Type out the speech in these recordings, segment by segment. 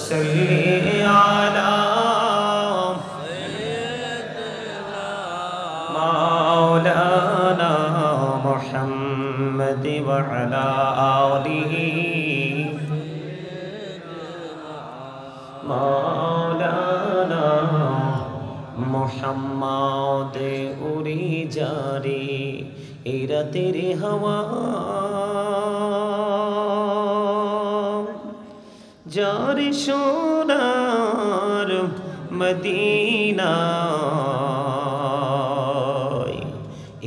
सल्ली अला मौलाना मुहम्मद व अला आलिहि मौलाना मुहम्मद उड़ी जारी इरा तेरे हवा जारी सोनार मदीना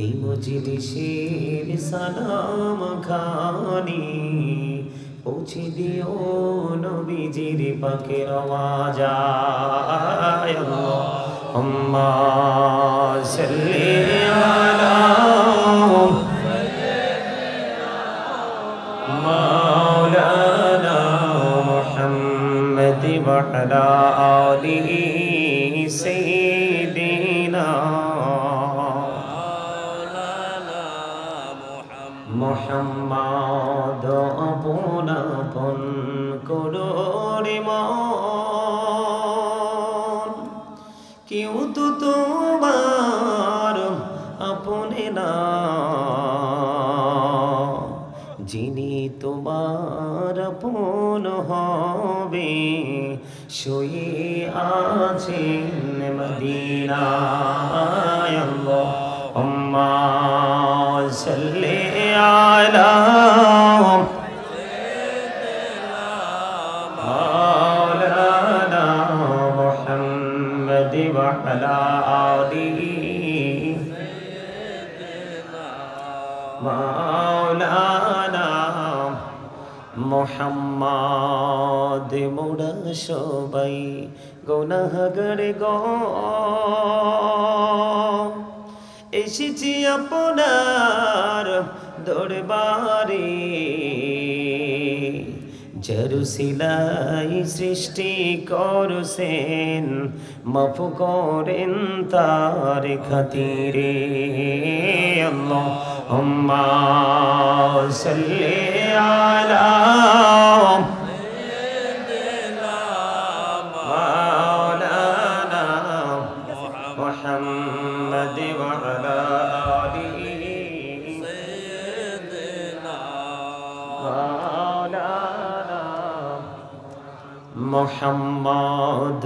এই মজলিসের সালাম খানি পৌঁছে দিও নবীজির পাকের আওয়াজায় আল্লাহুম্মা সাল্লি আলা মাওলানা মুহাম্মদ ওয়া আলা আলিহি সাইয়্যিদিনা মুহাম্মদ আপন আপন করোরে মন কেউ তো তোমার আপনে না যিনি তোমার আপন হবে শুয়ে আছেন মদিনায় আল্লাহুম্মা সাল্লি আলা মাওলানা মুহাম্মদ ওয়া আলা আলিহি মাওলানা মুহাম্মদ মোরা সবাই গুনাহগার গো এসেছি আপনার দরবারে জরুসিলাই সৃষ্টি করছেন মাফ করেন তার খাতিরে আল্লাহুম্মা সাল্লি আলা মাওলানা মুহাম্মদ ওয়া আলা আলিহি মাওলানা মুহাম্মদ